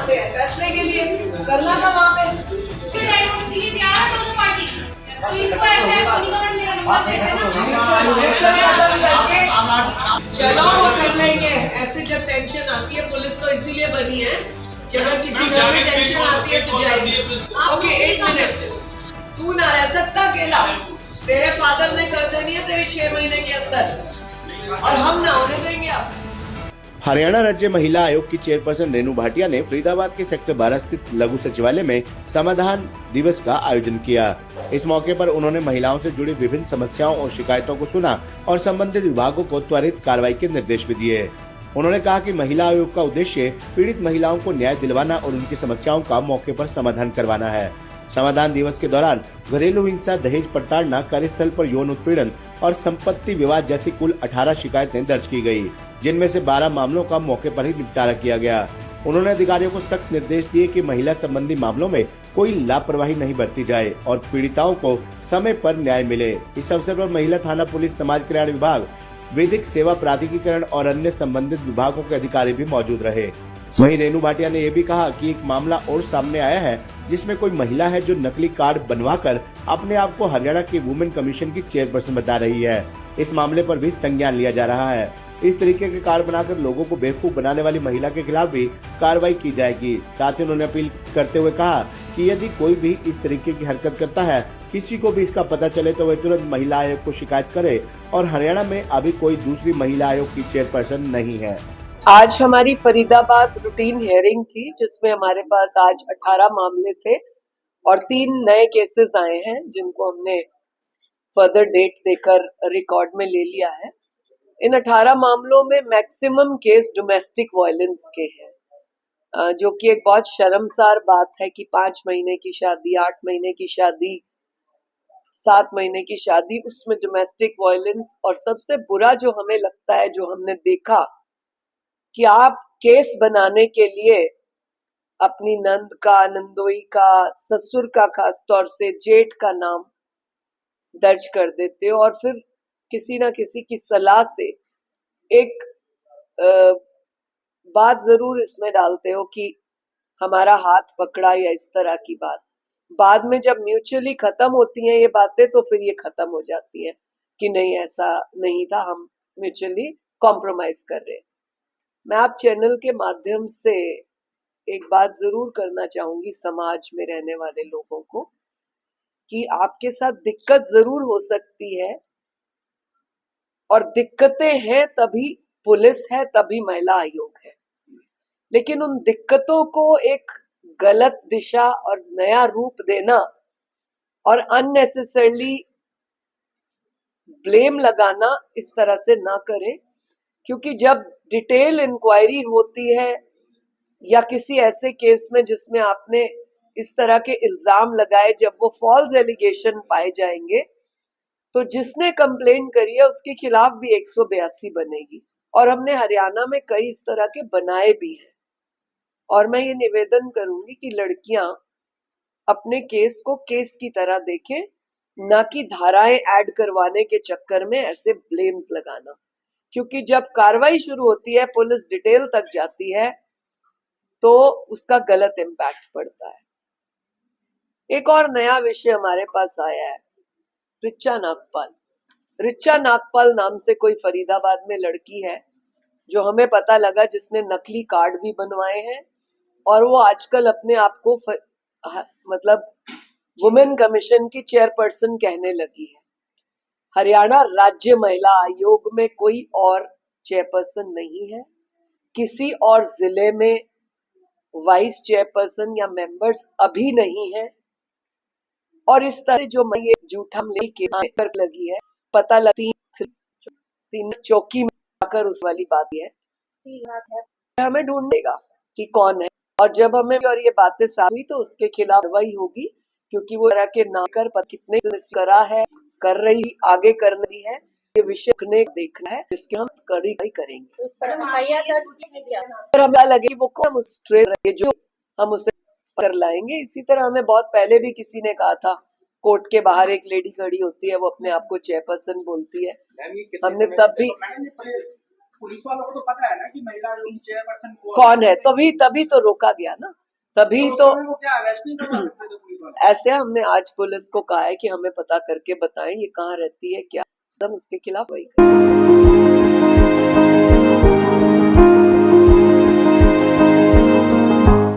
आते हैं फैसले के लिए, करना था वहाँ पे। चलो वो कर लेंगे, ऐसे जब टेंशन आती है, पुलिस तो इसीलिए बनी है कि अगर किसी घर में टेंशन आती है तो जाएगी। ओके, एक मिनट, तू ना रह सकता अकेला, तेरे फादर ने कर देनी है तेरे 6 महीने के अंदर, और हम ना होने देंगे अब। हरियाणा राज्य महिला आयोग की चेयरपर्सन रेनू भाटिया ने फरीदाबाद के सेक्टर 12 स्थित लघु सचिवालय में समाधान दिवस का आयोजन किया। इस मौके पर उन्होंने महिलाओं से जुड़ी विभिन्न समस्याओं और शिकायतों को सुना और संबंधित विभागों को त्वरित कार्रवाई के निर्देश भी दिए। उन्होंने कहा कि महिला आयोग का उद्देश्य पीड़ित महिलाओं को न्याय दिलवाना और उनकी समस्याओं का मौके पर समाधान करवाना है। समाधान दिवस के दौरान घरेलू हिंसा, दहेज प्रताड़ना, कार्यस्थल पर यौन उत्पीड़न और संपत्ति विवाद जैसी कुल 18 शिकायतें दर्ज की गयी, जिनमें से 12 मामलों का मौके पर ही निपटारा किया गया। उन्होंने अधिकारियों को सख्त निर्देश दिए कि महिला संबंधी मामलों में कोई लापरवाही नहीं बरती जाए और पीड़िताओं को समय पर न्याय मिले। इस अवसर पर महिला थाना पुलिस, समाज कल्याण विभाग, विधिक सेवा प्राधिकरण और अन्य संबंधित विभागों के अधिकारी भी मौजूद रहे। वहीं रेनू भाटिया ने यह भी कहा कि एक मामला और सामने आया है जिसमें कोई महिला है जो नकली कार्ड बनवाकर अपने आप को हरियाणा की वुमेन कमीशन की चेयरपर्सन बता रही है। इस मामले पर भी संज्ञान लिया जा रहा है। इस तरीके के कार्ड बनाकर लोगों को बेवकूफ बनाने वाली महिला के खिलाफ भी कार्रवाई की जाएगी। साथ ही उन्होंने अपील करते हुए कहा कि यदि कोई भी इस तरीके की हरकत करता है, किसी को भी इसका पता चले तो वह तुरंत महिला आयोग को शिकायत करे। और हरियाणा में अभी कोई दूसरी महिला आयोग की चेयरपर्सन नहीं है। आज हमारी फरीदाबाद रूटीन हियरिंग थी, जिसमें हमारे पास आज 18 मामले थे और 3 नए केसेस आए हैं जिनको हमने फर्दर डेट देकर रिकॉर्ड में ले लिया है। इन 18 मामलों में मैक्सिमम केस डोमेस्टिक वायलेंस के हैं, जो कि एक बहुत शर्मसार बात है कि 5 महीने की शादी, 8 महीने की शादी, 7 महीने की शादी, उसमें डोमेस्टिक वायलेंस। और सबसे बुरा जो हमें लगता है, जो हमने देखा, कि आप केस बनाने के लिए अपनी नंद का, नंदोई का, ससुर का, खास तौर से जेठ का नाम दर्ज कर देते हो और फिर किसी ना किसी की सलाह से एक बात जरूर इसमें डालते हो कि हमारा हाथ पकड़ा, या इस तरह की बात। बाद में जब म्यूचुअली खत्म होती हैं ये बातें, तो फिर ये खत्म हो जाती है कि नहीं, ऐसा नहीं था, हम म्यूचुअली कॉम्प्रोमाइज कर रहे हैं। मैं आप चैनल के माध्यम से एक बात जरूर करना चाहूंगी समाज में रहने वाले लोगों को, कि आपके साथ दिक्कत जरूर हो सकती है, और दिक्कतें हैं तभी पुलिस है, तभी महिला आयोग है। लेकिन उन दिक्कतों को एक गलत दिशा और नया रूप देना और अननेसेसरली ब्लेम लगाना, इस तरह से ना करें। क्योंकि जब डिटेल इंक्वायरी होती है या किसी ऐसे केस में जिसमें आपने इस तरह के इल्जाम लगाए, जब वो फॉल्स एलिगेशन पाए जाएंगे, तो जिसने कंप्लेन करी है उसके खिलाफ भी 182 बनेगी। और हमने हरियाणा में कई इस तरह के बनाए भी हैं। और मैं ये निवेदन करूंगी कि लड़कियां अपने केस को केस की तरह देखें, ना कि धाराएं ऐड करवाने के चक्कर में ऐसे ब्लेम्स लगाना। क्योंकि जब कार्रवाई शुरू होती है, पुलिस डिटेल तक जाती है, तो उसका गलत इम्पैक्ट पड़ता है। एक और नया विषय हमारे पास आया है, रिचा नागपाल। रिचा नागपाल नाम से कोई फरीदाबाद में लड़की है, जो हमें पता लगा, जिसने नकली कार्ड भी बनवाए हैं और वो आजकल अपने आप को मतलब वुमेन कमीशन की चेयरपर्सन कहने लगी है। हरियाणा राज्य महिला आयोग में कोई और चेयरपर्सन नहीं है, किसी और जिले में वाइस चेयरपर्सन या मेंबर्स अभी नहीं है। और इस तरह जो ये झूठा लेकर लगी है, पता लगती 3 चौकी में आकर उस वाली बात है, हमें ढूंढेगा कि कौन है। और जब हमें और ये बातें साबित, तो उसके खिलाफ कार्रवाई होगी। क्योंकि वो तरह के ना कर कितने करा है, कर रही, आगे करनी है, ये विषय देखना है, जिसके हम कड़ी करेंगे। हमें लगे वो कौन जो हम उसे कर लाएंगे। इसी तरह हमें बहुत पहले भी किसी ने कहा था, कोर्ट के बाहर एक लेडी खड़ी होती है, वो अपने आप को चेयरपर्सन बोलती है। हमने तब भी पुलिस वालों को तो पता है ना कि महिला आयोग की चेयरपर्सन कौन है, तभी तो रोका गया ना, तभी तो वो क्या अरेस्ट नहीं करवा सकते थे पुलिस वाले? ऐसे हमने आज पुलिस को कहा है कि हमें पता करके बताएं ये कहाँ रहती है, क्या सब उसके खिलाफ वही करें।